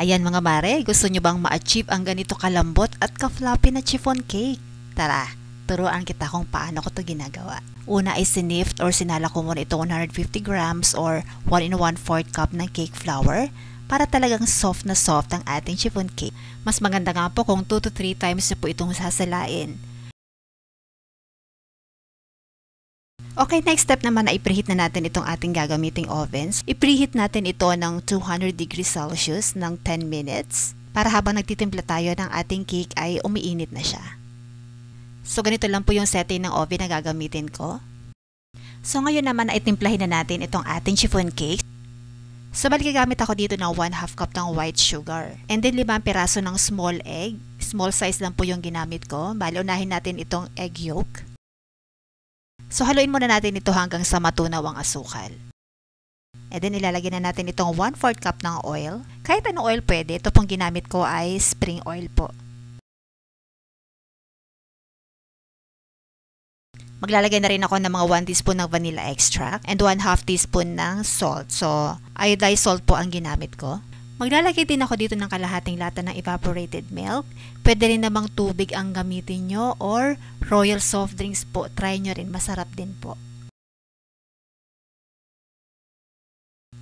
Ayan mga mare, gusto nyo bang ma-achieve ang ganito kalambot at ka-fluffy na chiffon cake? Tara, turuan kita kung paano ko to ginagawa. Una ay sinift or sinala ko muna ito 150 grams or 1 1/4 cup ng cake flour para talagang soft na soft ang ating chiffon cake. Mas maganda nga po kung 2 to 3 times na po itong sasalain. Okay, next step naman ay preheat na natin itong ating gagamiting ovens. I-preheat natin ito ng 200 degrees Celsius ng 10 minutes para habang nagtitimpla tayo ng ating cake ay umiinit na siya. So ganito lang po yung setting ng oven na gagamitin ko. So ngayon naman ay timplahin na natin itong ating chiffon cake. So bali gagamit ako dito ng 1/2 cup ng white sugar. And then 5 piraso ng small egg. Small size lang po yung ginamit ko. Bali unahin natin itong egg yolk. So haluin muna natin ito hanggang sa matunaw ang asukal. And then ilalagay na natin itong 1/4 cup ng oil. Kahit anong oil pwede. Ito pong ginamit ko ay spring oil po. Maglalagay na rin ako ng mga 1 teaspoon ng vanilla extract and 1/2 teaspoon ng salt. So iodized salt po ang ginamit ko. Maglalagay din ako dito ng kalahating lata ng evaporated milk. Pwede rin namang tubig ang gamitin nyo or royal soft drinks po. Try nyo rin, masarap din po.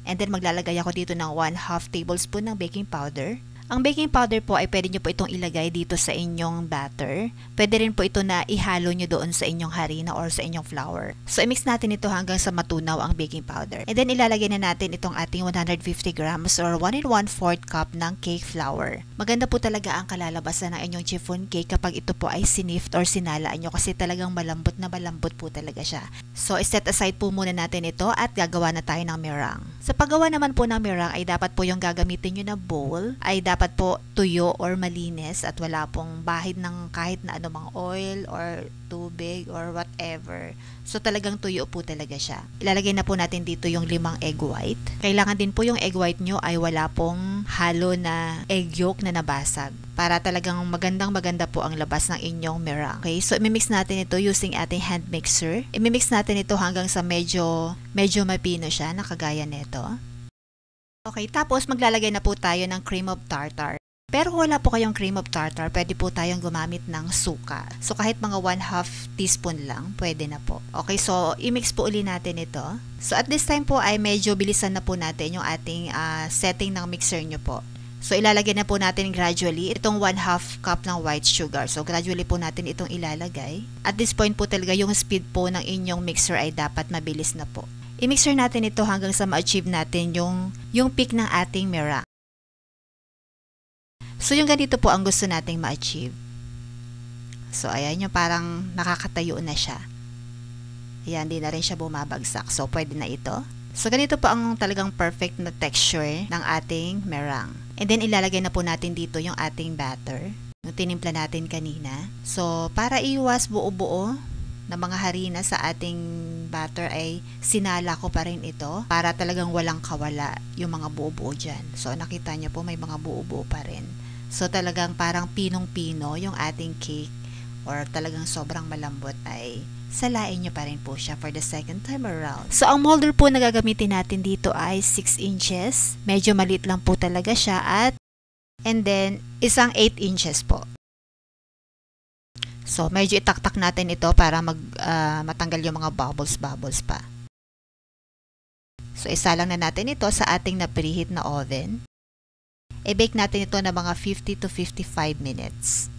And then maglalagay ako dito ng 1/2 tablespoon ng baking powder. Ang baking powder po ay pwede nyo po itong ilagay dito sa inyong batter. Pwede rin po ito na ihalo nyo doon sa inyong harina or sa inyong flour. So i-mix natin ito hanggang sa matunaw ang baking powder. And then ilalagay na natin itong ating 150 grams or 1 1/4 cup ng cake flour. Maganda po talaga ang kalalabasan ng inyong chiffon cake kapag ito po ay sinift or sinalaan nyo kasi talagang malambot na malambot po talaga siya. So i-set aside po muna natin ito at gagawa na tayo ng meringue. Sa paggawa naman po ng meringue ay dapat po yung gagamitin nyo na bowl ay dapat po tuyo or malinis at wala pong bahid ng kahit na anumang oil or tubig or whatever. So talagang tuyo po talaga siya. Ilalagay na po natin dito yung 5 egg white. Kailangan din po yung egg white nyo ay wala pong halo na egg yolk na nabasag para talagang maganda po ang labas ng inyong meringue. Okay, so imimix natin ito using ating hand mixer. Imimix natin ito hanggang sa medyo mapino siya, nakagaya nito. Okay, tapos maglalagay na po tayo ng cream of tartar. Pero kung wala po kayong cream of tartar, pwede po tayong gumamit ng suka. So kahit mga 1/2 teaspoon lang, pwede na po. Okay, so i-mix po uli natin ito. So at this time po ay medyo bilisan na po natin yung ating setting ng mixer nyo po. So ilalagay na po natin gradually itong 1/2 cup ng white sugar. So gradually po natin itong ilalagay. At this point po talaga yung speed po ng inyong mixer ay dapat mabilis na po. I-mixer natin ito hanggang sa ma-achieve natin yung peak ng ating meringue. So yung ganito po ang gusto nating ma-achieve. So ayan yung parang nakakatayo na siya. Ayan, di na rin siya bumabagsak. So pwede na ito. So ganito po ang talagang perfect na texture ng ating meringue. And then ilalagay na po natin dito yung ating batter. Yung tinimpla natin kanina. So para iwas buo-buo na mga harina sa ating batter ay sinala ko pa rin ito para talagang walang kawala yung mga buo-buo dyan. So nakita nyo po may mga buo-buo pa rin. So talagang parang pinong-pino yung ating cake or talagang sobrang malambot ay salain nyo pa rin po siya for the second time around. So ang molder po na gagamitin natin dito ay 6 inches. Medyo maliit lang po talaga siya and then isang 8 inches po. So, medyo itaktak natin ito para matanggal yung mga bubbles pa. So, isa lang na natin ito sa ating na-preheat na oven. I-bake natin ito na mga 50 to 55 minutes.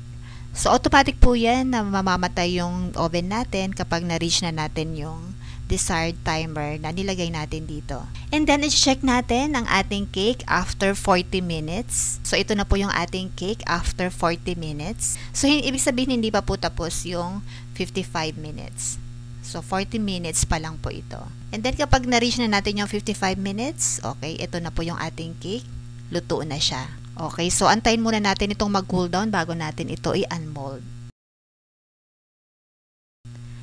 So, automatic po yan na mamamatay yung oven natin kapag na-reach na natin yung desired timer na nilagay natin dito. And then, i-check natin ang ating cake after 40 minutes. So, ito na po yung ating cake after 40 minutes. So, ibig sabihin, hindi pa po tapos yung 55 minutes. So, 40 minutes pa lang po ito. And then, kapag na-reach na natin yung 55 minutes, okay, ito na po yung ating cake. Luto na siya. Okay, so, antayin muna natin itong mag-cool down bago natin ito i-unmold.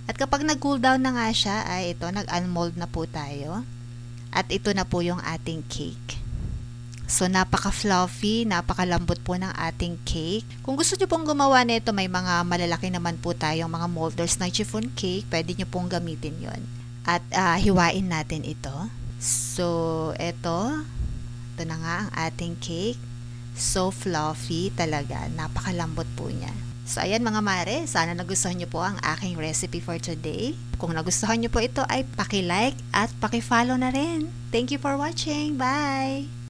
At kapag nag-cool down na nga siya, ay ito, nag-unmold na po tayo. At ito na po yung ating cake. So, napaka-fluffy, napakalambot po ng ating cake. Kung gusto nyo pong gumawa nito, may mga malalaki naman po tayong mga molders ng chiffon cake. Pwede nyo pong gamitin yon. At hiwain natin ito. So, ito na nga ang ating cake. So fluffy talaga. Napakalambot po niya. So ayan mga mare, sana nagustuhan niyo po ang aking recipe for today. Kung nagustuhan niyo po ito ay paki-like at paki-follow na rin. Thank you for watching. Bye!